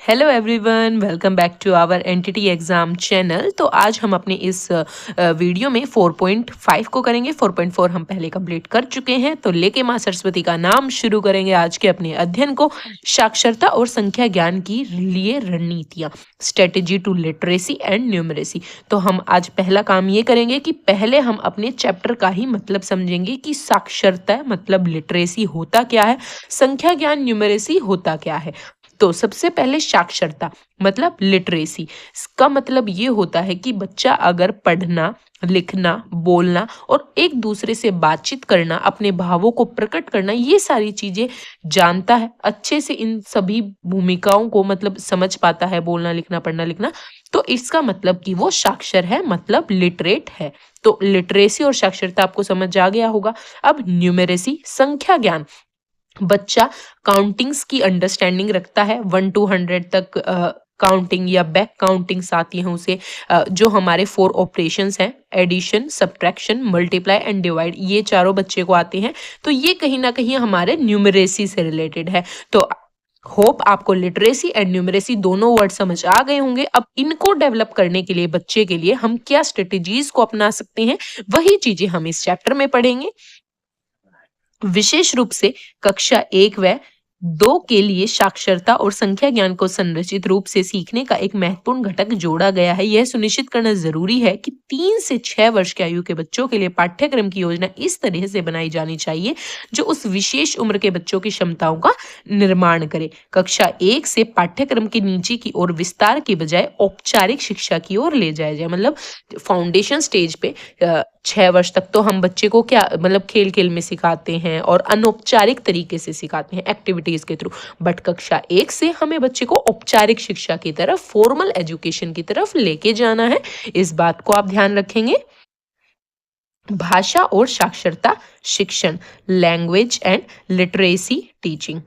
Hello everyone, welcome back to our NTT exam channel. तो आज हम अपने इस वीडियो में 4.5 को करेंगे। 4.4 हम पहले कंप्लीट कर चुके हैं। तो लेके माँ सरस्वती का नाम शुरू करेंगे आज के अपने अध्ययन को। साक्षरता और संख्या ज्ञान की लिए रणनीतियाँ, strategy to literacy and numeracy. तो हम आज पहला काम ये करेंगे कि पहले हम अपने चैप्टर का ही मतलब समझेंगे कि साक्षरता मतलब लिटरेसी होता क्या है, संख्या ज्ञान न्यूमरेसी होता क्या है। तो सबसे पहले साक्षरता मतलब लिटरेसी, इसका मतलब ये होता है कि बच्चा अगर पढ़ना, लिखना, बोलना और एक दूसरे से बातचीत करना, अपने भावों को प्रकट करना, ये सारी चीजें जानता है, अच्छे से इन सभी भूमिकाओं को मतलब समझ पाता है, बोलना, लिखना, पढ़ना, लिखना, तो इसका मतलब कि वो साक्षर है, मतलब लिटरेट है। तो लिटरेसी और साक्षरता आपको समझ आ गया होगा। अब न्यूमेरेसी, संख्या ज्ञान, बच्चा काउंटिंग्स की अंडरस्टैंडिंग रखता है, 1 to 100 तक काउंटिंग या बैक काउंटिंग्स आती हैं उसे। जो हमारे 4 ऑपरेशंस हैं, addition, subtraction, multiply and divide, ये चारों बच्चे को आते हैं। तो ये कहीं ना कहीं हमारे न्यूमरेसी से रिलेटेड है। तो होप आपको लिटरेसी एंड न्यूमरेसी दोनों वर्ड समझ आ गए होंगे। अब इनको डेवलप करने के लिए बच्चे के लिए हम क्या स्ट्रेटेजीज को अपना सकते हैं, वही चीजें हम इस चैप्टर में पढ़ेंगे। विशेष रूप से कक्षा 1 व 2 के लिए साक्षरता और संख्या ज्ञान को संरचित रूप से सीखने का एक महत्वपूर्ण घटक जोड़ा गया है। यह सुनिश्चित करना जरूरी है कि 3 से 6 वर्ष की आयु के बच्चों के लिए पाठ्यक्रम की योजना इस तरह से बनाई जानी चाहिए जो उस विशेष उम्र के बच्चों की क्षमताओं का निर्माण करे। कक्षा 1 से पाठ्यक्रम के नीचे की ओर विस्तार की बजाय औपचारिक शिक्षा की ओर ले जाया जाए। मतलब फाउंडेशन स्टेज पे 6 वर्ष तक तो हम बच्चे को क्या मतलब खेल खेल में सिखाते हैं और अनौपचारिक तरीके से सिखाते हैं, एक्टिविटीज के थ्रू। बट कक्षा 1 से हमें बच्चे को औपचारिक शिक्षा की तरफ, फॉर्मल एजुकेशन की तरफ लेके जाना है। इस बात को आप ध्यान रखेंगे। भाषा और साक्षरता शिक्षण, लैंग्वेज एंड लिटरेसी टीचिंग।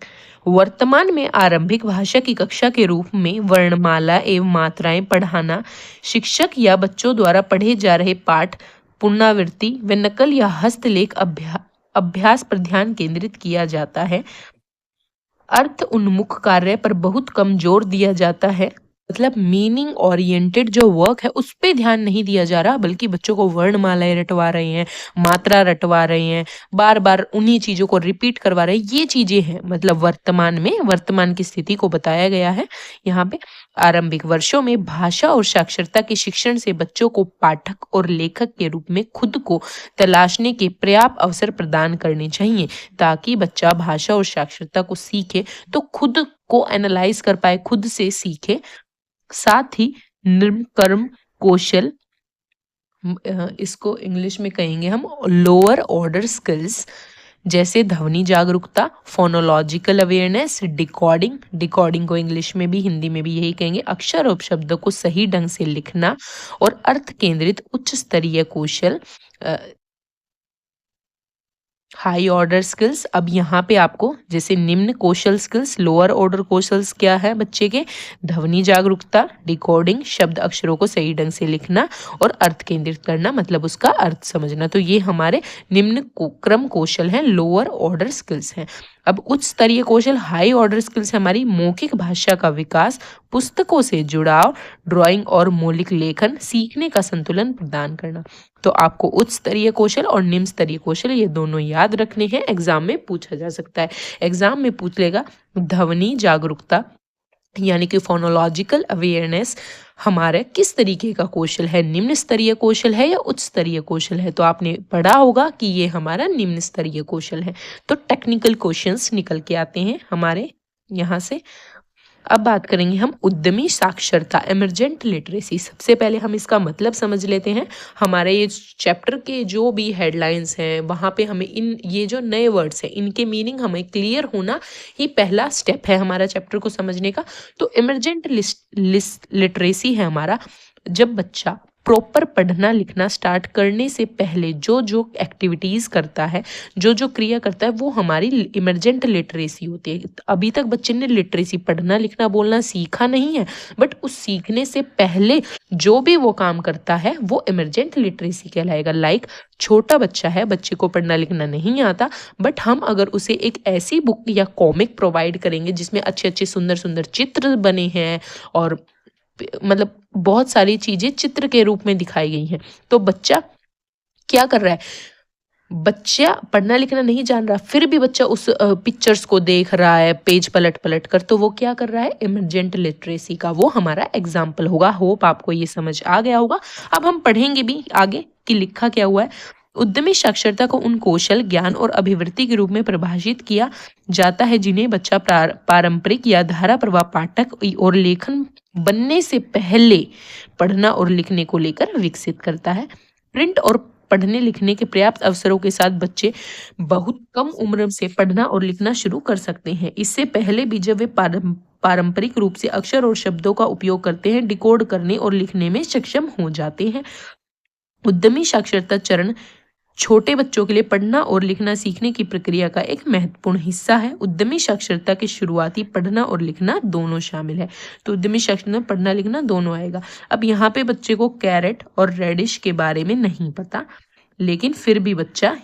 वर्तमान में आरंभिक भाषा की कक्षा के रूप में वर्णमाला एवं मात्राएं पढ़ाना, शिक्षक या बच्चों द्वारा पढ़े जा रहे पाठ, पुनरावृत्ति व नकल या हस्तलेख अभ्यास पर ध्यान केंद्रित किया जाता है। अर्थ उन्मुख कार्य पर बहुत कम जोर दिया जाता है। मतलब मीनिंग ओरिएंटेड जो वर्क है उस पे ध्यान नहीं दिया जा रहा, बल्कि बच्चों को वर्णमालाएं रटवा रहे हैं, मात्रा रटवा रहे हैं, बार बार उन्हीं चीजों को रिपीट करवा रहे हैं। ये चीजें हैं मतलब वर्तमान में, वर्तमान की स्थिति को बताया गया है यहाँ पे। आरंभिक वर्षों में भाषा और साक्षरता के शिक्षण से बच्चों को पाठक और लेखक के रूप में खुद को तलाशने के पर्याप्त अवसर प्रदान करने चाहिए, ताकि बच्चा भाषा और साक्षरता को सीखे तो खुद को एनालाइज कर पाए, खुद से सीखे। साथ ही निर्कर्म कौशल, इसको इंग्लिश में कहेंगे हम लोअर ऑर्डर स्किल्स, जैसे ध्वनि जागरूकता, फोनोलॉजिकल अवेयरनेस, डिकोडिंग, डिकोडिंग को इंग्लिश में भी हिंदी में भी यही कहेंगे, अक्षर और शब्दों को सही ढंग से लिखना और अर्थ केंद्रित उच्च स्तरीय कौशल, हाई ऑर्डर स्किल्स। अब यहाँ पे आपको जैसे निम्न कौशल स्किल्स, लोअर ऑर्डर कौशल्स क्या है बच्चे के, ध्वनि जागरूकता, डिकोडिंग, शब्द अक्षरों को सही ढंग से लिखना और अर्थ केंद्रित करना, मतलब उसका अर्थ समझना। तो ये हमारे निम्न क्रम कौशल हैं, लोअर ऑर्डर स्किल्स हैं। अब उच्च स्तरीय कौशल, हाई ऑर्डर स्किल्स, हमारी मौखिक भाषा का विकास, पुस्तकों से जुड़ाव, ड्राइंग और मौलिक लेखन, सीखने का संतुलन प्रदान करना। तो आपको उच्च स्तरीय कौशल और निम्न स्तरीय कौशल ये दोनों याद रखने हैं, एग्जाम में पूछा जा सकता है। एग्जाम में पूछ लेगा ध्वनि जागरूकता यानी कि फोनोलॉजिकल अवेयरनेस हमारे किस तरीके का कौशल है, निम्न स्तरीय कौशल है या उच्च स्तरीय कौशल है। तो आपने पढ़ा होगा कि ये हमारा निम्न स्तरीय कौशल है। तो टेक्निकल क्वेश्चंस निकल के आते हैं हमारे यहाँ से। अब बात करेंगे हम उद्यमी साक्षरता, इमरजेंट लिटरेसी। सबसे पहले हम इसका मतलब समझ लेते हैं। हमारे ये चैप्टर के जो भी हेडलाइंस हैं वहाँ पे हमें इन ये जो नए वर्ड्स हैं इनके मीनिंग हमें क्लियर होना ही पहला स्टेप है हमारा चैप्टर को समझने का। तो इमरजेंट लिटरेसी है हमारा, जब बच्चा प्रॉपर पढ़ना लिखना स्टार्ट करने से पहले जो जो एक्टिविटीज़ करता है, जो जो क्रिया करता है, वो हमारी इमरजेंट लिटरेसी होती है। अभी तक बच्चे ने लिटरेसी पढ़ना लिखना बोलना सीखा नहीं है, बट उस सीखने से पहले जो भी वो काम करता है वो इमरजेंट लिटरेसी कहलाएगा। लाइक छोटा बच्चा है, बच्चे को पढ़ना लिखना नहीं आता, बट हम अगर उसे एक ऐसी बुक या कॉमिक प्रोवाइड करेंगे जिसमें अच्छे अच्छे सुंदर सुंदर चित्र बने हैं और मतलब बहुत सारी चीजें चित्र के रूप में दिखाई गई हैं, तो बच्चा क्या कर रहा है, बच्चा पढ़ना लिखना नहीं जान रहा, फिर भी बच्चा उस पिक्चर्स को देख रहा है पेज पलट पलट कर, तो वो क्या कर रहा है, इमरजेंट लिटरेसी का वो हमारा एग्जाम्पल होगा। होप आपको ये समझ आ गया होगा। अब हम पढ़ेंगे भी आगे कि लिखा क्या हुआ है। उद्यमी साक्षरता को उन कौशल, ज्ञान और अभिवृत्ति के रूप में परिभाषित किया जाता है जिन्हें बच्चा पारंपरिक या धारा प्रवाह पाठक और लेखन बनने से पहले पढ़ना और लिखने को लेकर विकसित करता है। प्रिंट और पढ़ने लिखने के पर्याप्त अवसरों के साथ बच्चे बहुत कम उम्र से पढ़ना और लिखना शुरू कर सकते हैं। इससे पहले भी जब वे पारंपरिक रूप से अक्षर और शब्दों का उपयोग करते हैं, डिकोड करने और लिखने में सक्षम हो जाते हैं। उद्यमी साक्षरता चरण छोटे बच्चों के लिए पढ़ना और लिखना सीखने की प्रक्रिया का एक महत्वपूर्ण हिस्सा है। उद्यमी साक्षरता के शुरुआती पढ़ना और लिखना दोनों शामिल है। तो उद्यमी साक्षरता में पढ़ना लिखना दोनों आएगा। अब यहाँ पे बच्चे को कैरेट और रेडिश के बारे में नहीं पता, लेकिन फिर भी बच्चा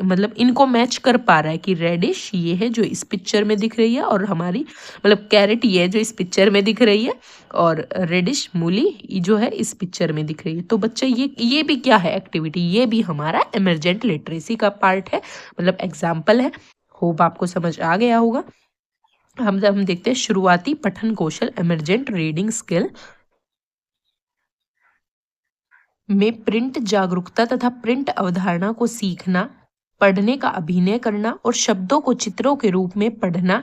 मतलब इनको मैच कर पा रहा है कि रेडिश ये है जो इस पिक्चर में दिख रही है, और हमारी मतलब कैरेट ये है जो इस पिक्चर में दिख रही है, और रेडिश मूली जो है इस पिक्चर में दिख रही है। तो बच्चा ये भी क्या है एक्टिविटी, ये भी हमारा इमरजेंट लिटरेसी का पार्ट है, मतलब एग्जाम्पल है। होप आपको समझ आ गया होगा। हम देखते हैं शुरुआती पठन कौशल, इमरजेंट रीडिंग स्किल में प्रिंट जागरूकता तथा प्रिंट अवधारणा को सीखना, पढ़ने का अभिनय करना और शब्दों को चित्रों के रूप में पढ़ना।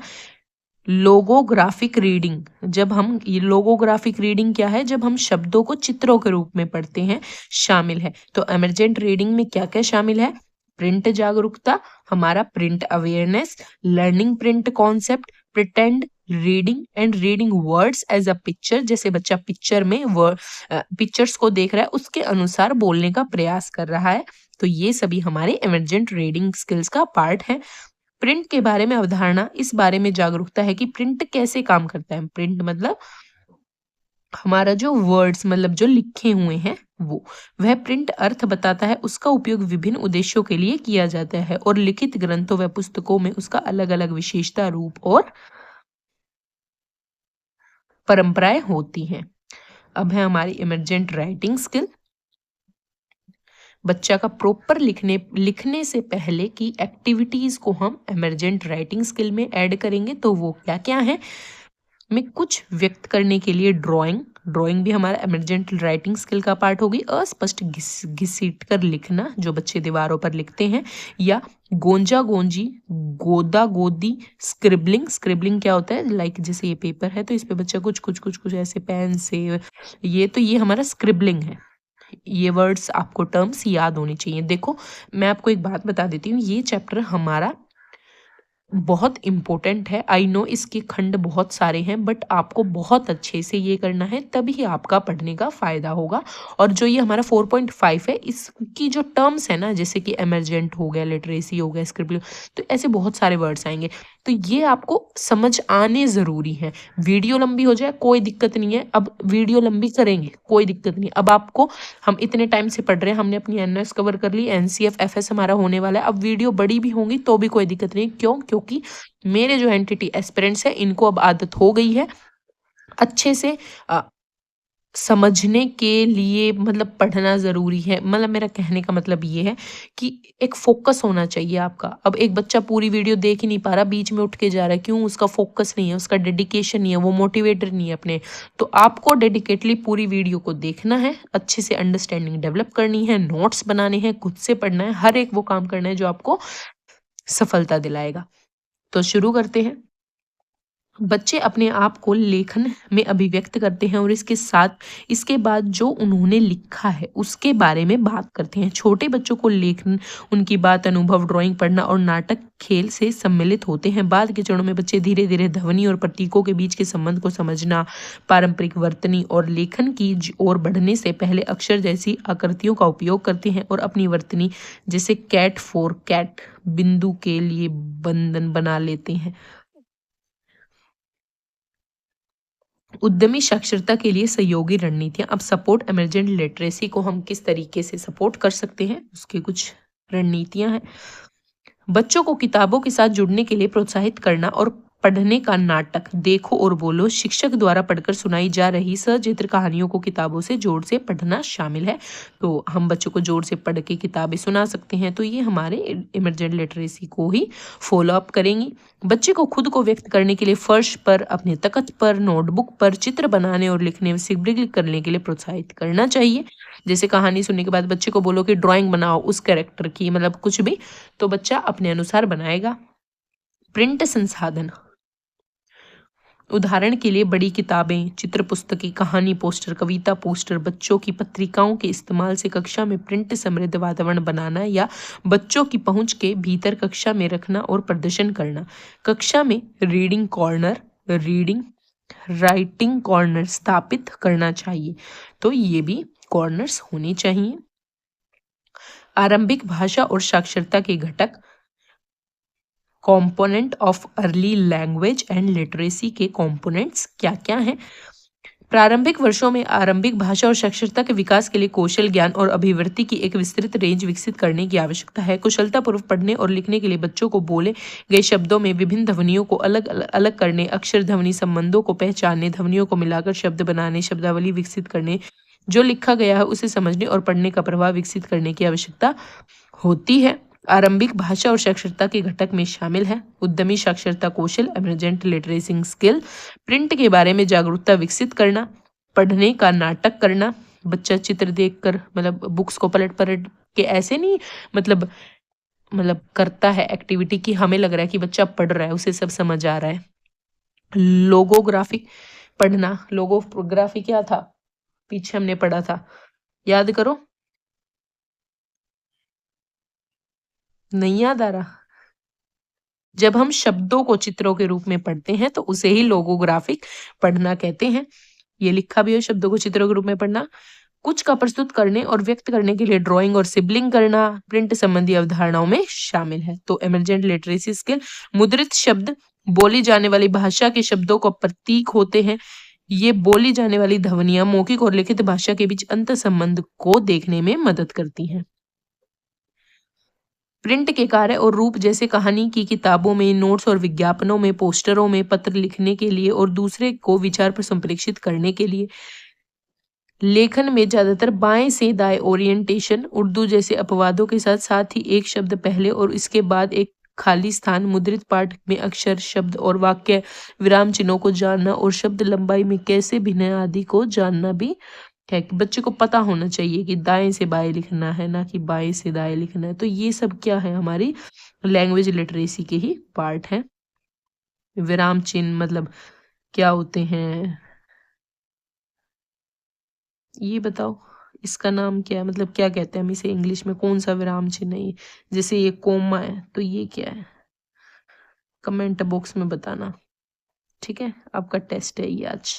लोगोग्राफिक रीडिंग, जब हम ये लोगोग्राफिक रीडिंग क्या है, जब हम शब्दों को चित्रों के रूप में पढ़ते हैं, शामिल है। तो इमरजेंट रीडिंग में क्या क्या शामिल है, प्रिंट जागरूकता, हमारा print awareness, learning print concept, pretend reading and reading words as a picture, जैसे बच्चा पिक्चर में पिक्चर्स को देख रहा है उसके अनुसार बोलने का प्रयास कर रहा है। तो ये सभी हमारे इमरजेंट रीडिंग स्किल्स का पार्ट है। प्रिंट के बारे में अवधारणा, इस बारे में जागरूकता है कि प्रिंट कैसे काम करता है। प्रिंट मतलब हमारा जो वर्ड्स मतलब जो लिखे हुए हैं वो, वह प्रिंट अर्थ बताता है, उसका उपयोग विभिन्न उद्देश्यों के लिए किया जाता है, और लिखित ग्रंथों व पुस्तकों में उसका अलग अलग विशेषता, रूप और परंपराएं होती हैं। अब है हमारी इमरजेंट राइटिंग स्किल। बच्चा का प्रॉपर लिखने से पहले की एक्टिविटीज को हम इमरजेंट राइटिंग स्किल में ऐड करेंगे। तो वो क्या क्या है, में कुछ व्यक्त करने के लिए ड्राइंग भी हमारा इमरजेंट राइटिंग स्किल का पार्ट होगी। अस्पष्ट घिसीट कर लिखना, जो बच्चे दीवारों पर लिखते हैं, या गोंजा गोंजी, गोदा गोदी, स्क्रिबलिंग क्या होता है, लाइक जैसे ये पेपर है तो इस पे बच्चा कुछ कुछ कुछ कुछ ऐसे पेन से ये हमारा स्क्रिबलिंग है। ये वर्ड्स आपको टर्म्स याद होनी चाहिए। देखो मैं आपको एक बात बता देती हूँ, ये चैप्टर हमारा बहुत इम्पोर्टेंट है। आई नो इसके खंड बहुत सारे हैं, बट आपको बहुत अच्छे से ये करना है, तभी आपका पढ़ने का फायदा होगा। और जो ये हमारा 4.5 है, इसकी जो टर्म्स है ना, जैसे कि इमरजेंट हो गया, लिटरेसी हो गया, स्क्रिप्ट, तो ऐसे बहुत सारे वर्ड्स आएंगे, तो ये आपको समझ आने ज़रूरी है। वीडियो लंबी हो जाए कोई दिक्कत नहीं है, अब वीडियो लंबी करेंगे कोई दिक्कत नहीं। अब आपको हम इतने टाइम से पढ़ रहे हैं, हमने अपनी एनएस कवर कर ली, एनसीएफ एफएस हमारा होने वाला है, अब वीडियो बड़ी भी होंगी तो भी कोई दिक्कत नहीं। क्यों? क्योंकि मेरे जो एंटिटी एस्पिरेंट्स है इनको अब आदत हो गई है अच्छे से समझने के लिए, मतलब पढ़ना ज़रूरी है। मतलब मेरा कहने का मतलब ये है कि एक फोकस होना चाहिए आपका। अब एक बच्चा पूरी वीडियो देख ही नहीं पा रहा, बीच में उठ के जा रहा है, क्यों? उसका फोकस नहीं है, उसका डेडिकेशन नहीं है, वो मोटिवेटेड नहीं है अपने। तो आपको डेडिकेटली पूरी वीडियो को देखना है, अच्छे से अंडरस्टैंडिंग डेवलप करनी है, नोट्स बनाने हैं, खुद से पढ़ना है, हर एक वो काम करना है जो आपको सफलता दिलाएगा। तो शुरू करते हैं। बच्चे अपने आप को लेखन में अभिव्यक्त करते हैं और इसके बाद जो उन्होंने लिखा है उसके बारे में बात करते हैं। छोटे बच्चों को लेखन, उनकी बात, अनुभव, ड्राइंग, पढ़ना और नाटक, खेल से सम्मिलित होते हैं। बाद के चरणों में बच्चे धीरे धीरे ध्वनि और प्रतीकों के बीच के संबंध को समझना, पारंपरिक वर्तनी और लेखन की ओर बढ़ने से पहले अक्षर जैसी आकृतियों का उपयोग करते हैं और अपनी वर्तनी, जैसे कैट फॉर कैट, बिंदु के लिए बंधन बना लेते हैं। उद्यमी साक्षरता के लिए सहयोगी रणनीतियां। अब सपोर्ट इमरजेंट लिटरेसी को हम किस तरीके से सपोर्ट कर सकते हैं, उसकी कुछ रणनीतियां हैं। बच्चों को किताबों के साथ जुड़ने के लिए प्रोत्साहित करना और पढ़ने का नाटक देखो और बोलो, शिक्षक द्वारा पढ़कर सुनाई जा रही सचित्र कहानियों को किताबों से जोर से पढ़ना शामिल है। तो हम बच्चों को जोर से पढ़ के किताबें सुना सकते हैं, तो ये हमारे इमरजेंट लिटरेसी को ही फॉलो अप करेंगी। बच्चे को खुद को व्यक्त करने के लिए फर्श पर, अपने तख्त पर, नोटबुक पर चित्र बनाने और लिखने में सिगरेट करने के लिए प्रोत्साहित करना चाहिए। जैसे कहानी सुनने के बाद बच्चे को बोलो कि ड्राइंग बनाओ उस कैरेक्टर की, मतलब कुछ भी, तो बच्चा अपने अनुसार बनाएगा। प्रिंट संसाधन, उदाहरण के लिए बड़ी किताबें, चित्र पुस्तकें, कहानी पोस्टर, कविता पोस्टर, बच्चों की पत्रिकाओं के इस्तेमाल से कक्षा में प्रिंट समृद्ध वातावरण बनाना या बच्चों की पहुंच के भीतर कक्षा में रखना और प्रदर्शन करना। कक्षा में reading corner, reading writing corner स्थापित करना चाहिए, तो ये भी कॉर्नर्स होने चाहिए। आरंभिक भाषा और साक्षरता के घटक, component of early language and literacy के कंपोनेंट्स क्या क्या हैं। प्रारंभिक वर्षों में आरंभिक भाषा और साक्षरता के विकास के लिए कौशल, ज्ञान और अभिवृत्ति की एक विस्तृत रेंज विकसित करने की आवश्यकता है। कुशलतापूर्वक पढ़ने और लिखने के लिए बच्चों को बोले गए शब्दों में विभिन्न ध्वनियों को अलग अलग करने, अक्षर ध्वनि संबंधों को पहचानने, ध्वनियों को मिलाकर शब्द बनाने, शब्दावली विकसित करने, जो लिखा गया है उसे समझने और पढ़ने का प्रभाव विकसित करने की आवश्यकता होती है। आरंभिक भाषा और साक्षरता के घटक में शामिल है उद्यमी साक्षरता कौशल, इमरजेंट लिटरेसी स्किल, प्रिंट के बारे में जागरूकता विकसित करना, पढ़ने का नाटक करना, बच्चा चित्र देखकर, मतलब बुक्स को पलट पलट के ऐसे नहीं, मतलब करता है एक्टिविटी की हमें लग रहा है कि बच्चा पढ़ रहा है, उसे सब समझ आ रहा है। लोगोग्राफिक पढ़ना, लोगोग्राफी क्या था, पीछे हमने पढ़ा था, याद करो, नहीं याद आ रहा। जब हम शब्दों को चित्रों के रूप में पढ़ते हैं तो उसे ही लोगोग्राफिक पढ़ना कहते हैं। ये लिखा भी है, शब्दों को चित्रों के रूप में पढ़ना। कुछ का प्रस्तुत करने और व्यक्त करने के लिए ड्राइंग और सिबलिंग करना प्रिंट संबंधी अवधारणाओं में शामिल है। तो इमरजेंट लिटरेसी स्किल, मुद्रित शब्द बोली जाने वाली भाषा के शब्दों को प्रतीक होते हैं। ये बोली जाने वाली ध्वनियां मौखिक और लिखित भाषा के बीच अंतर संबंध को देखने में मदद करती हैं। प्रिंट के कार्य और रूप, जैसे कहानी की किताबों में, नोट्स और विज्ञापनों में, पोस्टरों में, पत्र लिखने के लिए और दूसरे को विचार पर संप्रेषित करने के लिए। लेखन में ज्यादातर बाएं से दाएं ओरिएंटेशन, उर्दू जैसे अपवादों के साथ साथ ही एक शब्द पहले और इसके बाद एक खाली स्थान, मुद्रित पाठ में अक्षर, शब्द और वाक्य विराम चिन्हों को जानना और शब्द लंबाई में कैसे भिन्न है आदि को जानना भी है। कि बच्चे को पता होना चाहिए कि दाएं से बाएं लिखना है, ना कि बाएं से दाएं लिखना है। तो ये सब क्या है, हमारी लैंग्वेज लिटरेसी के ही पार्ट है। विराम चिन्ह मतलब क्या होते हैं, ये बताओ, इसका नाम क्या है, मतलब क्या कहते हैं हम इसे इंग्लिश में, कौन सा विराम चिन्ह है ये? जैसे ये कोमा है तो ये क्या है, कमेंट बॉक्स में बताना। ठीक है, आपका टेस्ट है ये आज।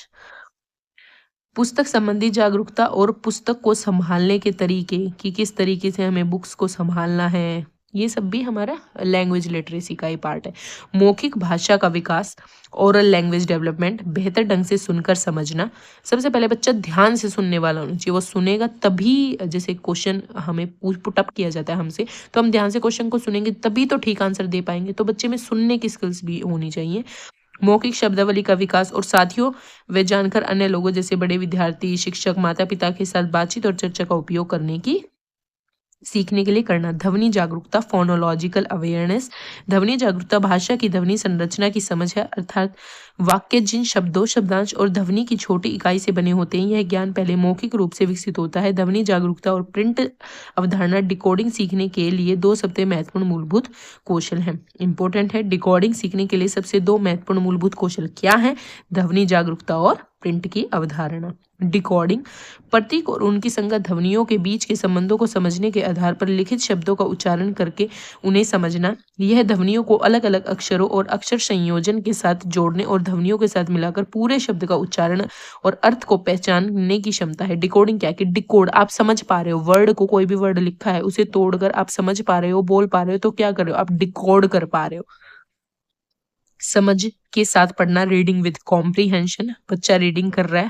पुस्तक संबंधी जागरूकता और पुस्तक को संभालने के तरीके, कि किस तरीके से हमें बुक्स को संभालना है, ये सब भी हमारा लैंग्वेज लिटरेसी का ही पार्ट है। मौखिक भाषा का विकास, ओरल लैंग्वेज डेवलपमेंट, बेहतर ढंग से सुनकर समझना। सबसे पहले बच्चा ध्यान से सुनने वाला होना चाहिए, वो सुनेगा तभी, जैसे क्वेश्चन हमें पुटअप किया जाता है हमसे, तो हम ध्यान से क्वेश्चन को सुनेंगे तभी तो ठीक आंसर दे पाएंगे। तो बच्चे में सुनने की स्किल्स भी होनी चाहिए। मौखिक शब्दावली का विकास और साथियों व जानकर अन्य लोगों जैसे बड़े विद्यार्थी, शिक्षक, माता पिता के साथ बातचीत और चर्चा का उपयोग करने की सीखने के लिए करना। ध्वनि जागरूकता, फोनोलॉजिकल अवेयरनेस। ध्वनि जागरूकता भाषा की ध्वनि संरचना की समझ है, अर्थात वाक्य जिन शब्दों, शब्दांश और ध्वनि की छोटी इकाई से बने होते हैं, यह ज्ञान पहले मौखिक रूप से विकसित होता है। ध्वनि जागरूकता और प्रिंट अवधारणा डिकोडिंग सीखने के लिए दो सबसे महत्वपूर्ण मूलभूत कौशल हैं। इंपॉर्टेंट है, डिकोडिंग सीखने के लिए सबसे दो महत्वपूर्ण मूलभूत कौशल क्या है? ध्वनि जागरूकता और प्रिंट की अवधारणा। डिकोडिंग प्रतीक और उनकी संगत ध्वनियों के बीच के संबंधों को समझने के आधार पर लिखित शब्दों का उच्चारण करके उन्हें समझना। यह ध्वनियों को अलग अलग अक्षरों और अक्षर संयोजन के साथ जोड़ने और ध्वनियों के साथ मिलाकर पूरे शब्द का उच्चारण और अर्थ को पहचानने की क्षमता है। डिकोडिंग क्या है कि डिकोड, आप समझ पा रहे हो वर्ड को, कोई भी वर्ड लिखा है उसे तोड़कर आप समझ पा रहे हो, बोल पा रहे हो, तो क्या कर रहे हो? आप डिकोड कर पा रहे हो। समझ के साथ पढ़ना, रीडिंग विद कॉम्प्रीहेंशन। बच्चा रीडिंग कर रहा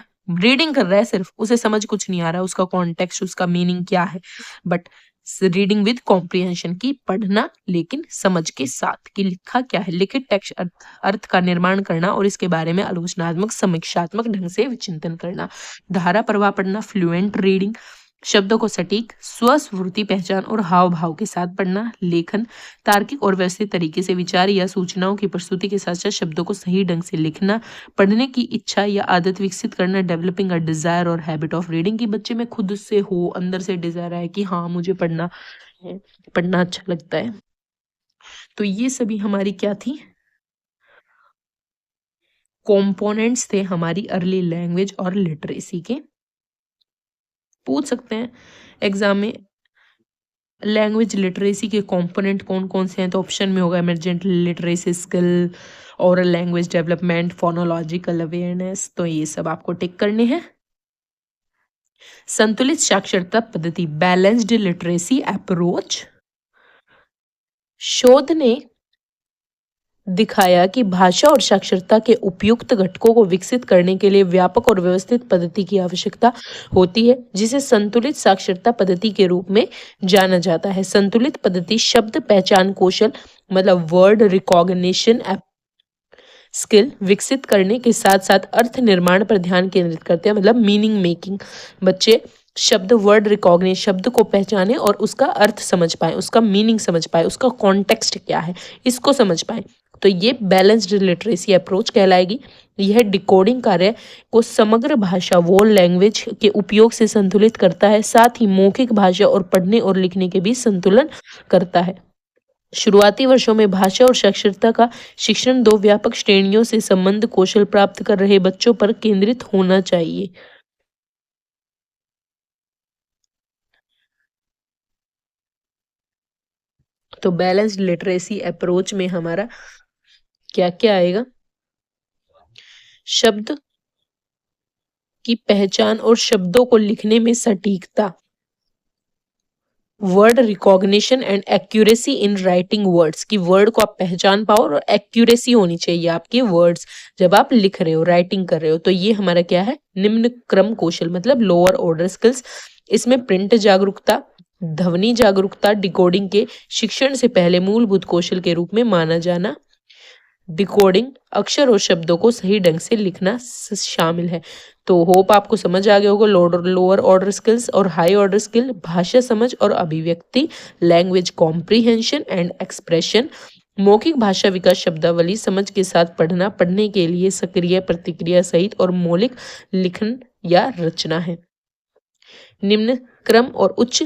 है, सिर्फ उसे समझ कुछ नहीं आ रहा, उसका कॉन्टेक्स्ट, उसका मीनिंग क्या है, बट रीडिंग विद कॉम्प्रीहेंशन की पढ़ना लेकिन समझ के साथ कि लिखा क्या है। लिखित टेक्स्ट अर्थ का निर्माण करना और इसके बारे में आलोचनात्मक समीक्षात्मक ढंग से विचिंतन करना। धारा प्रवाह पढ़ना, फ्लुएंट रीडिंग, शब्दों को सटीक स्वस्फूर्ति पहचान और हाव भाव के साथ पढ़ना। लेखन, तार्किक और व्यवस्थित तरीके से विचार या सूचनाओं की प्रस्तुति के साथ साथ शब्दों को सही ढंग से लिखना। पढ़ने की इच्छा या आदत विकसित करना, डेवलपिंग अ डिजायर और हैबिट ऑफ रीडिंग, की बच्चे में खुद से हो, अंदर से डिजायर है कि हाँ मुझे पढ़ना है, पढ़ना अच्छा लगता है। तो ये सभी हमारी क्या थी? कंपोनेंट्स थे हमारी अर्ली लैंग्वेज और लिटरेसी के। पूछ सकते हैं एग्जाम में, लैंग्वेज लिटरेसी के कंपोनेंट कौन कौन से हैं? तो ऑप्शन में होगा emergent literacy skill, oral language development, phonological awareness. तो ये सब आपको टिक करने हैं। संतुलित साक्षरता पद्धति, बैलेंस्ड लिटरेसी अप्रोच। शोध ने दिखाया कि भाषा और साक्षरता के उपयुक्त घटकों को विकसित करने के लिए व्यापक और व्यवस्थित पद्धति की आवश्यकता होती है, जिसे संतुलित साक्षरता पद्धति के रूप में जाना जाता है। संतुलित पद्धति शब्द पहचान कौशल, मतलब वर्ड रिकॉग्निशन स्किल विकसित करने के साथ साथ अर्थ निर्माण पर ध्यान केंद्रित करते हैं, मतलब मीनिंग मेकिंग। बच्चे शब्द, वर्ड रिकॉग्निशन, शब्द को पहचाने और उसका अर्थ समझ पाए, उसका मीनिंग समझ पाए, उसका कॉन्टेक्स्ट क्या है इसको समझ पाए। तो ये बैलेंस्ड लिटरेसी अप्रोच कहलाएगी। यह डिकोडिंग कार्य को समग्र भाषा वोल लैंग्वेज के उपयोग से संतुलित करता है, साथ ही मौखिक भाषा और पढ़ने और लिखने के बीच संतुलन करता है। शुरुआती वर्षों में भाषा और साक्षरता का शिक्षण दो व्यापक श्रेणियों से संबंध कौशल प्राप्त कर रहे बच्चों पर केंद्रित होना चाहिए। तो बैलेंस्ड लिटरेसी अप्रोच में हमारा क्या क्या आएगा? शब्द की पहचान और शब्दों को लिखने में सटीकता, word recognition and accuracy in writing words, की वर्ड को आप पहचान पाओ और एक्यूरेसी होनी चाहिए आपके वर्ड्स जब आप लिख रहे हो, राइटिंग कर रहे हो। तो ये हमारा क्या है? निम्न क्रम कौशल, मतलब लोअर ऑर्डर स्किल्स। इसमें प्रिंट जागरूकता, ध्वनि जागरूकता डिकोडिंग के शिक्षण से पहले मूलभूत कौशल के रूप में माना जाना। डिकोडिंग अक्षर और शब्दों को सही ढंग से लिखना शामिल है। तो होप आपको समझ आ गया होगा लोअर ऑर्डर स्किल्स और हाई ऑर्डर स्किल, भाषा समझ और अभिव्यक्ति, लैंग्वेज कॉम्प्रीहेंशन एंड एक्सप्रेशन, मौखिक भाषा विकास, शब्दावली समझ के साथ पढ़ना, पढ़ने के लिए सक्रिय प्रतिक्रिया सहित और मौलिक लिखन या रचना है। निम्न क्रम और उच्च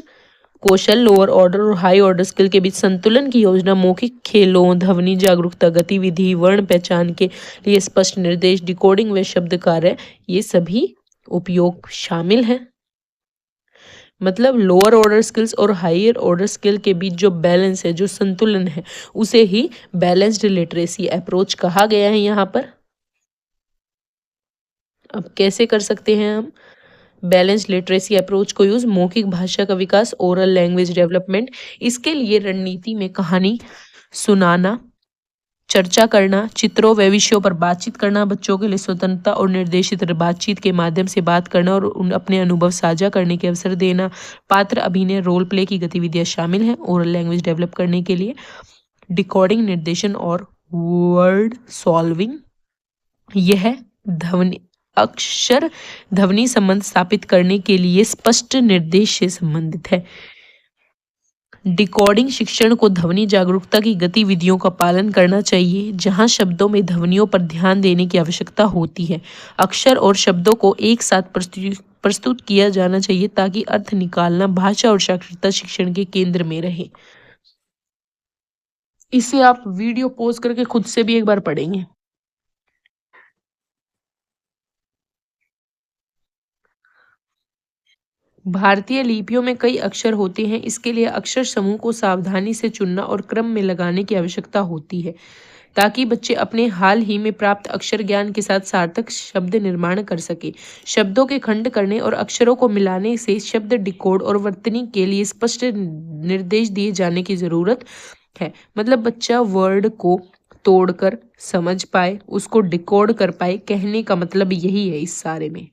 कौशल लोअर ऑर्डर और हाई ऑर्डर स्किल के बीच संतुलन की योजना मौखिक खेलों, ध्वनि जागरूकता गतिविधि, वर्ण पहचान के लिए स्पष्ट निर्देश, डिकोडिंग व शब्द कार्य, ये सभी उपयोग शामिल है। मतलब लोअर ऑर्डर स्किल्स और हायर ऑर्डर स्किल के बीच जो बैलेंस है, जो संतुलन है, उसे ही बैलेंस्ड लिटरेसी अप्रोच कहा गया है यहाँ पर। अब कैसे कर सकते हैं हम बैलेंस लिटरेसी अप्रोच को यूज? मौखिक भाषा का विकास, ओरल लैंग्वेज डेवलपमेंट। इसके लिए रणनीति में कहानी सुनाना, चर्चा करना, चित्रों व विषयों पर बातचीत करना, बच्चों के लिए स्वतंत्रता और निर्देशित बातचीत के माध्यम से बात करना और अपने अनुभव साझा करने के अवसर देना, पात्र अभिनय, रोल प्ले की गतिविधियां शामिल हैं ओरल लैंग्वेज डेवलप करने के लिए। डिकोडिंग, निर्देशन और वर्ड सॉल्विंग, यह ध्वनि अक्षर ध्वनि संबंध स्थापित करने के लिए स्पष्ट निर्देश से संबंधित है। डिकोडिंग शिक्षण को ध्वनि जागरूकता की गतिविधियों का पालन करना चाहिए, जहां शब्दों में ध्वनियों पर ध्यान देने की आवश्यकता होती है। अक्षर और शब्दों को एक साथ प्रस्तुत किया जाना चाहिए ताकि अर्थ निकालना भाषा और साक्षरता शिक्षण के केंद्र में रहे। इसे आप वीडियो पॉज करके खुद से भी एक बार पढ़ेंगे। भारतीय लिपियों में कई अक्षर होते हैं, इसके लिए अक्षर समूह को सावधानी से चुनना और क्रम में लगाने की आवश्यकता होती है ताकि बच्चे अपने हाल ही में प्राप्त अक्षर ज्ञान के साथ सार्थक शब्द निर्माण कर सके। शब्दों के खंड करने और अक्षरों को मिलाने से शब्द डिकोड और वर्तनी के लिए स्पष्ट निर्देश दिए जाने की जरूरत है। मतलब बच्चा वर्ड को तोड़कर समझ पाए, उसको डिकोड कर पाए, कहने का मतलब यही है इस सारे में।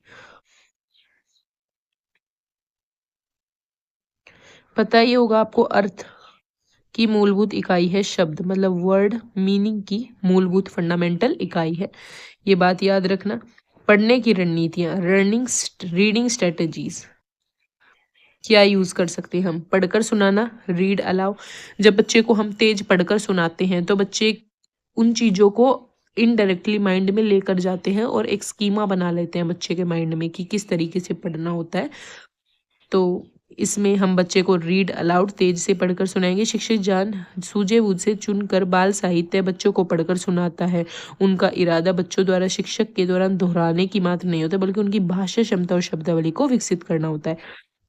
पता ही होगा आपको, अर्थ की मूलभूत इकाई है शब्द, मतलब वर्ड मीनिंग की मूलभूत फंडामेंटल इकाई है, ये बात याद रखना। पढ़ने की रणनीतियां, रीडिंग स्ट्रेटजीज क्या यूज कर सकते हैं हम? पढ़कर सुनाना, रीड अलाउ। जब बच्चे को हम तेज पढ़कर सुनाते हैं तो बच्चे उन चीजों को इनडायरेक्टली माइंड में लेकर जाते हैं और एक स्कीमा बना लेते हैं बच्चे के माइंड में कि किस तरीके से पढ़ना होता है। तो इसमें हम बच्चे को रीड अलाउड तेज से पढ़कर सुनाएंगे। शिक्षक जान सूझबूझ से चुनकर बाल साहित्य बच्चों को पढ़कर सुनाता है। उनका इरादा बच्चों द्वारा शिक्षक के दौरान दोहराने की मात्र नहीं होता, बल्कि उनकी भाषा क्षमता और शब्दावली को विकसित करना होता है।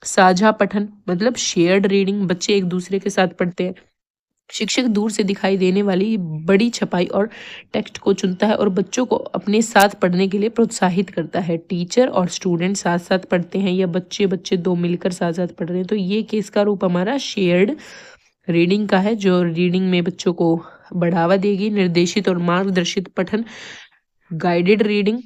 साझा पठन मतलब शेयर्ड रीडिंग, बच्चे एक दूसरे के साथ पढ़ते हैं। शिक्षक दूर से दिखाई देने वाली बड़ी छपाई और टेक्स्ट को चुनता है और बच्चों को अपने साथ पढ़ने के लिए प्रोत्साहित करता है। टीचर और स्टूडेंट साथ साथ पढ़ते हैं या बच्चे बच्चे दो मिलकर साथ साथ पढ़ रहे हैं, तो ये केस का रूप हमारा शेयर्ड रीडिंग का है, जो रीडिंग में बच्चों को बढ़ावा देगी। निर्देशित और मार्गदर्शित पठन, गाइडेड रीडिंग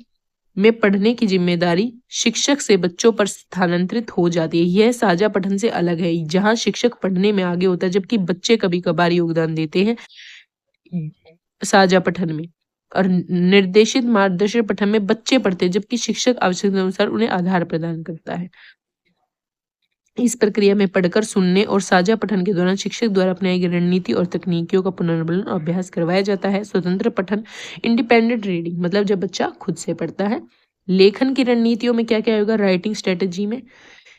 में पढ़ने की जिम्मेदारी शिक्षक से बच्चों पर स्थानांतरित हो जाती है। यह साझा पठन से अलग है, जहां शिक्षक पढ़ने में आगे होता है जबकि बच्चे कभी कभार योगदान देते हैं साझा पठन में। और निर्देशित मार्गदर्शित पठन में बच्चे पढ़ते हैं जबकि शिक्षक आवश्यकता अनुसार उन्हें आधार प्रदान करता है। इस प्रक्रिया में पढ़कर सुनने और साझा पठन के दौरान शिक्षक द्वारा अपनाई गई रणनीति और तकनीकियों का पुनर्बलन और अभ्यास करवाया जाता है। स्वतंत्र पठन, इंडिपेंडेंट रीडिंग, मतलब जब बच्चा खुद से पढ़ता है। लेखन की रणनीतियों में क्या क्या होगा? राइटिंग स्ट्रेटेजी में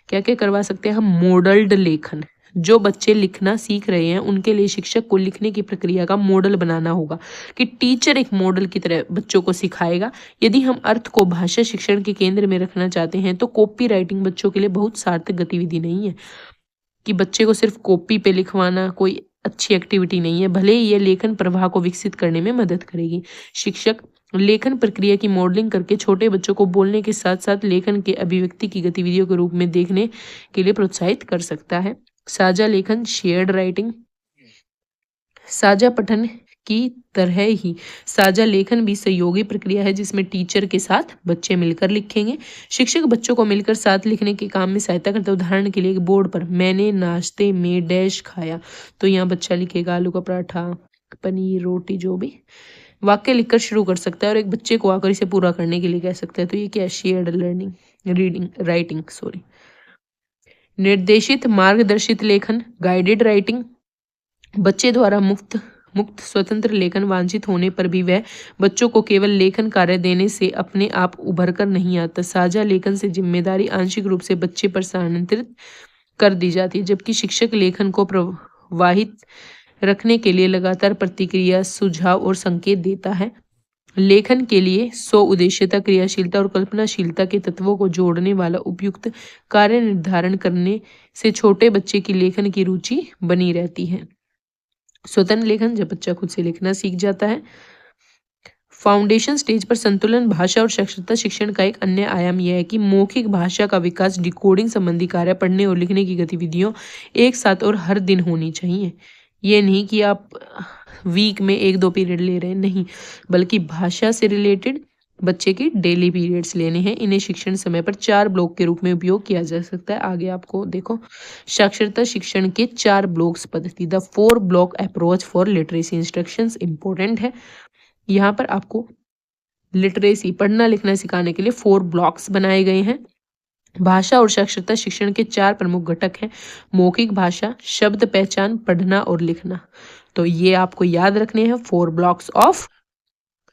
क्या क्या करवा सकते हैं हम? मॉडल्ड लेखन, जो बच्चे लिखना सीख रहे हैं उनके लिए शिक्षक को लिखने की प्रक्रिया का मॉडल बनाना होगा कि टीचर एक मॉडल की तरह बच्चों को सिखाएगा। यदि हम अर्थ को भाषा शिक्षण के केंद्र में रखना चाहते हैं तो कॉपी राइटिंग बच्चों के लिए बहुत सार्थक गतिविधि नहीं है, कि बच्चे को सिर्फ कॉपी पे लिखवाना कोई अच्छी एक्टिविटी नहीं है, भले ही यह लेखन प्रवाह को विकसित करने में मदद करेगी। शिक्षक लेखन प्रक्रिया की मॉडलिंग करके छोटे बच्चों को बोलने के साथ साथ लेखन के अभिव्यक्ति की गतिविधियों के रूप में देखने के लिए प्रोत्साहित कर सकता है। साझा लेखन, शेयर्ड राइटिंग, साझा पठन की तरह ही साझा लेखन भी सहयोगी प्रक्रिया है जिसमें टीचर के साथ बच्चे मिलकर लिखेंगे। शिक्षक बच्चों को मिलकर साथ लिखने के काम में सहायता करता है। उदाहरण के लिए एक बोर्ड पर मैंने नाश्ते में डैश खाया, तो यहाँ बच्चा लिखेगा आलू का पराठा, पनीर, रोटी, जो भी वाक्य लिखकर शुरू कर सकता है और एक बच्चे को आकर इसे पूरा करने के लिए कह सकता है। तो ये क्या है? Shared learning, reading, writing, sorry. निर्देशित मार्गदर्शित लेखन, गाइडेड राइटिंग, बच्चे द्वारा मुक्त स्वतंत्र लेखन वांछित होने पर भी वह बच्चों को केवल लेखन कार्य देने से अपने आप उभर कर नहीं आता। साझा लेखन से जिम्मेदारी आंशिक रूप से बच्चे पर स्थानांतरित कर दी जाती है, जबकि शिक्षक लेखन को प्रवाहित रखने के लिए लगातार प्रतिक्रिया, सुझाव और संकेत देता है। लेखन के लिए स्व उद्देश्यता, क्रियाशीलता और कल्पनाशीलता के तत्वों को जोड़ने वाला उपयुक्त कार्य निर्धारण करने से छोटे बच्चे की लेखन की रुचि बनी रहती है। स्वतंत्र लेखन, जब बच्चा खुद से लिखना सीख जाता है। फाउंडेशन स्टेज पर संतुलन, भाषा और साक्षरता शिक्षण का एक अन्य आयाम यह है कि मौखिक भाषा का विकास, डिकोडिंग संबंधी कार्य, पढ़ने और लिखने की गतिविधियों एक साथ और हर दिन होनी चाहिए। ये नहीं कि आप वीक में 1-2 पीरियड ले रहे हैं, नहीं, बल्कि भाषा से रिलेटेड बच्चे की डेली पीरियड्स लेने हैं। इन्हें शिक्षण समय पर 4 ब्लॉक के रूप में उपयोग किया जा सकता है। आगे आपको देखो, साक्षरता शिक्षण के 4 ब्लॉक्स पद्धति, the 4 block approach for literacy instructions important है। यहाँ पर आपको लिटरेसी, पढ़ना लिखना सिखाने के लिए 4 ब्लॉक्स बनाए गए हैं। भाषा और साक्षरता शिक्षण के 4 प्रमुख घटक हैं। मौखिक भाषा, शब्द पहचान, पढ़ना और लिखना। तो ये आपको याद रखने हैं 4 ब्लॉक्स ऑफ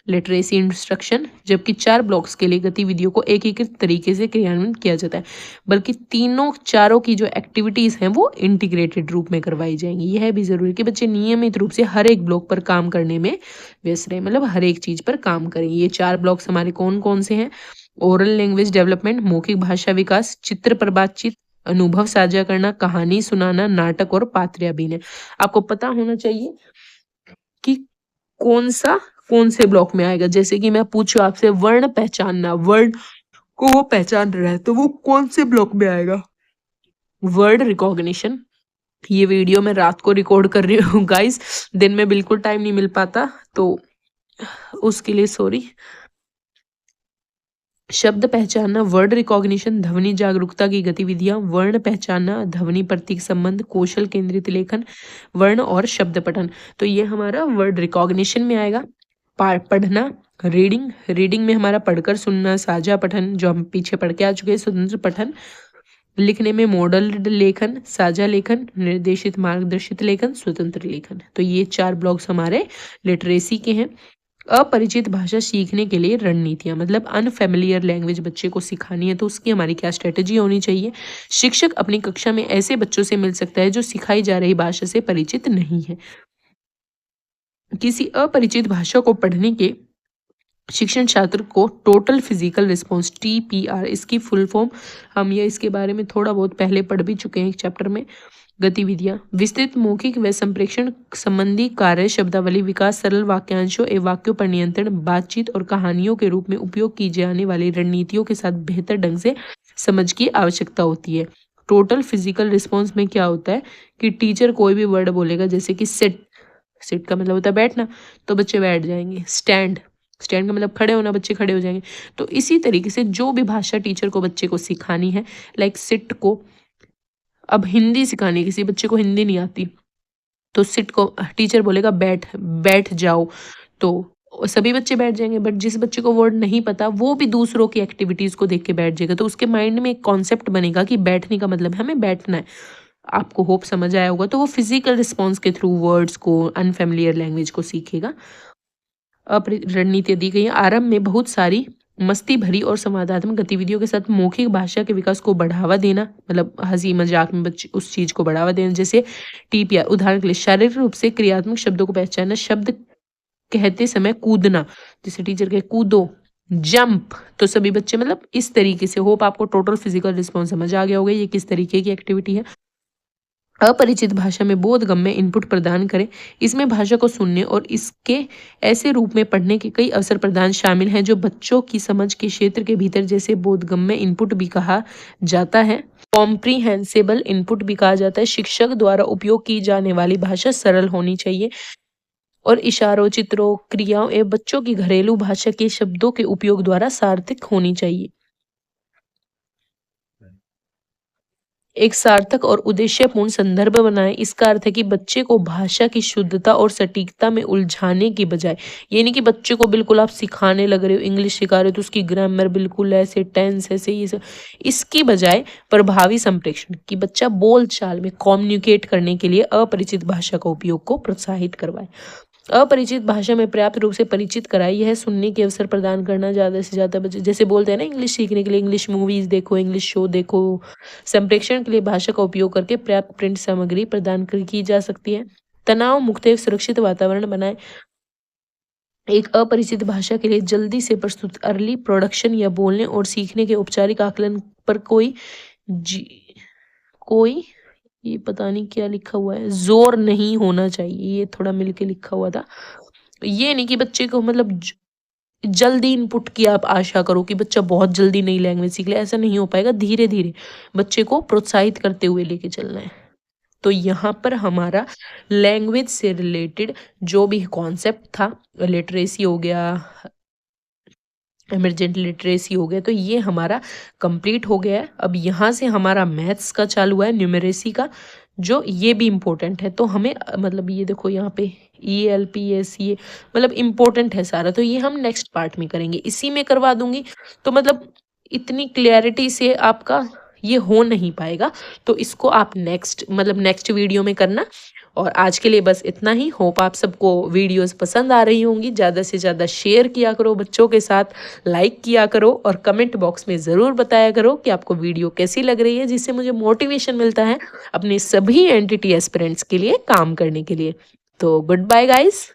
लिटरेसी इंस्ट्रक्शन, जबकि 4 ब्लॉक्स के लिए गतिविधियों को एकीकृत तरीके से क्रियान्वित किया जाता है, बल्कि चारों की जो एक्टिविटीज हैं वो इंटीग्रेटेड रूप में करवाई जाएंगी। यह भी जरूरी है कि बच्चे नियमित रूप से हर एक ब्लॉक पर काम करने में व्यस्त रहे, मतलब हर एक चीज पर काम करें। ये 4 ब्लॉक्स हमारे कौन कौन से हैं? ओरल लैंग्वेज डेवलपमेंट, मौखिक भाषा विकास, चित्र पर बातचीत, अनुभव साझा करना, कहानी सुनाना, नाटक और पात्र अभिनय। आपको पता होना चाहिए कि कौन से ब्लॉक में आएगा। जैसे कि मैं पूछूं आपसे वर्ण पहचानना, वर्ण को वो पहचान रहा है तो वो कौन से ब्लॉक में आएगा? Word recognition. ये वीडियो मैं रात को रिकॉर्ड कर रही हूँ गाइस, दिन में बिल्कुल टाइम नहीं मिल पाता, तो उसके लिए सॉरी। शब्द पहचानना, वर्ड रिकॉग्निशन, ध्वनि जागरूकता की गतिविधियां, वर्ण पहचानना, ध्वनि प्रतीक संबंध, कौशल केंद्रित लेखन, वर्ण और शब्द पठन। तो ये हमारा वर्ड रिकॉग्निशन में आएगा। पढ़ना, रीडिंग में हमारा पढ़कर सुनना, साझा पठन जो हम पीछे पढ़ के आ चुके हैं, स्वतंत्र पठन। लिखने में मॉडल लेखन, साझा लेखन, निर्देशित मार्गदर्शित लेखन, स्वतंत्र लेखन। तो ये 4 ब्लॉक्स हमारे लिटरेसी के हैं। अपरिचित भाषा सीखने के लिए रणनीतियां, मतलब अनफेमिलियर लैंग्वेज बच्चे को सिखानी है तो उसकी हमारी क्या स्ट्रेटेजी होनी चाहिए? शिक्षक अपनी कक्षा में ऐसे बच्चों से मिल सकता है जो सिखाई जा रही भाषा से परिचित नहीं है। किसी अपरिचित भाषा को पढ़ने के शिक्षण छात्र को टोटल फिजिकल रिस्पॉन्स, TPR, इसकी फुल फॉर्म हम ये इसके बारे में थोड़ा बहुत पहले पढ़ भी चुके हैं एक चैप्टर में। गतिविधियां, विस्तृत मौखिक व संप्रेषण संबंधी कार्य, शब्दावली विकास, सरल वाक्यांशों एवं वाक्यों पर नियंत्रण, बातचीत और कहानियों के रूप में उपयोग की जाने वाली रणनीतियों के साथ बेहतर ढंग से समझ की आवश्यकता होती है। टोटल फिजिकल रिस्पॉन्स में क्या होता है कि टीचर कोई भी वर्ड बोलेगा, जैसे कि सिट, सिट का मतलब होता है बैठना, तो बच्चे बैठ जाएंगे। स्टैंड, स्टैंड का मतलब खड़े होना, बच्चे खड़े हो जाएंगे। तो इसी तरीके से जो भी भाषा टीचर को बच्चे को सिखानी है, लाइक सिट को, अब हिंदी सिखानी है, किसी बच्चे को हिंदी नहीं आती तो सिट को टीचर बोलेगा बैठ, बैठ जाओ, तो सभी बच्चे बैठ जाएंगे। बट जिस बच्चे को वर्ड नहीं पता वो भी दूसरों की एक्टिविटीज को देख के बैठ जाएगा, तो उसके माइंड में एक कॉन्सेप्ट बनेगा कि बैठने का मतलब हमें बैठना है। आपको होप समझ आया होगा। तो वो फिजिकल रिस्पॉन्स के थ्रू वर्ड्स को, अनफेमिलियर लैंग्वेज को सीखेगा। रणनीति दी गई है। आरंभ में बहुत सारी मस्ती भरी और संवादात्मक गतिविधियों के साथ मौखिक भाषा के विकास को बढ़ावा देना, मतलब हंसी मजाक में बच्चे उस चीज को बढ़ावा देना। जैसे TPR, उदाहरण के लिए शारीरिक रूप से क्रियात्मक शब्दों को पहचानना, शब्द कहते समय कूदना, जैसे टीचर कहे कूदो, जंप, तो सभी बच्चे मतलब इस तरीके से। होप आपको टोटल फिजिकल रिस्पॉन्स समझ आ गया होगा ये किस तरीके की एक्टिविटी है। अपरिचित भाषा में बोधगम्य इनपुट प्रदान करें। इसमें भाषा को सुनने और इसके ऐसे रूप में पढ़ने के कई अवसर प्रदान शामिल हैं जो बच्चों की समझ के क्षेत्र के भीतर, जैसे बोधगम्य इनपुट भी कहा जाता है, कॉम्प्रीहेंसिबल इनपुट भी कहा जाता है। शिक्षक द्वारा उपयोग की जाने वाली भाषा सरल होनी चाहिए और इशारों, चित्रों, क्रियाओं एवं बच्चों की घरेलू भाषा के शब्दों के उपयोग द्वारा सार्थक होनी चाहिए। एक सार्थक और उद्देश्यपूर्ण संदर्भ बनाएं। इसका अर्थ है कि बच्चे को भाषा की शुद्धता और सटीकता में उलझाने की बजाय, ये नहीं कि बच्चे को बिल्कुल आप सिखाने लग रहे हो, इंग्लिश सिखा रहे हो तो उसकी ग्रामर बिल्कुल ऐसे, टेंस ऐसे, ये सब, इसकी बजाय प्रभावी संप्रेषण, कि बच्चा बोल चाल में कम्युनिकेट करने के लिए अपरिचित भाषा का उपयोग को प्रोत्साहित करवाए। अपरिचित भाषा में पर्याप्त रूप से परिचित कराए। यह सुनने के अवसर प्रदान करना, ज़्यादा से ज़्यादा बच्चे, जैसे बोलते हैं ना इंग्लिश सीखने के लिए इंग्लिश मूवीज़ देखो, इंग्लिश शो देखो। संप्रेषण के लिए भाषा का उपयोग करके पर्याप्त प्रिंट सामग्री प्रदान की जा सकती है। तनाव मुक्त एवं सुरक्षित वातावरण बनाए। एक अपरिचित भाषा के लिए जल्दी से प्रस्तुत अर्ली प्रोडक्शन या बोलने और सीखने के औपचारिक आकलन पर कोई ये पता नहीं क्या लिखा हुआ है, जोर नहीं होना चाहिए। ये थोड़ा मिलके लिखा हुआ था। ये नहीं कि बच्चे को मतलब जल्दी इनपुट की आप आशा करो कि बच्चा बहुत जल्दी नई लैंग्वेज सीख ले, ऐसा नहीं हो पाएगा। धीरे धीरे बच्चे को प्रोत्साहित करते हुए लेके चलना है। तो यहाँ पर हमारा लैंग्वेज से रिलेटेड जो भी कॉन्सेप्ट था, लिटरेसी हो गया, इमरजेंट लिटरेसी हो गया, तो ये हमारा कंप्लीट हो गया है। अब यहाँ से हमारा मैथ्स का चालू है, न्यूमेरेसी का, जो ये भी इम्पोर्टेंट है। तो हमें मतलब ये देखो यहाँ पे ELPS, ये मतलब इम्पोर्टेंट है सारा, तो ये हम नेक्स्ट पार्ट में करेंगे, इसी में करवा दूंगी। तो मतलब इतनी क्लैरिटी से आपका ये हो नहीं पाएगा। तो इसको आप नेक्स्ट वीडियो में करना। और आज के लिए बस इतना ही। होप आप सबको वीडियोस पसंद आ रही होंगी। ज़्यादा से ज़्यादा शेयर किया करो बच्चों के साथ, लाइक किया करो और कमेंट बॉक्स में ज़रूर बताया करो कि आपको वीडियो कैसी लग रही है, जिससे मुझे मोटिवेशन मिलता है अपने सभी एनटीटी एस्पिरेंट्स के लिए काम करने के लिए। तो गुड बाय गाइस।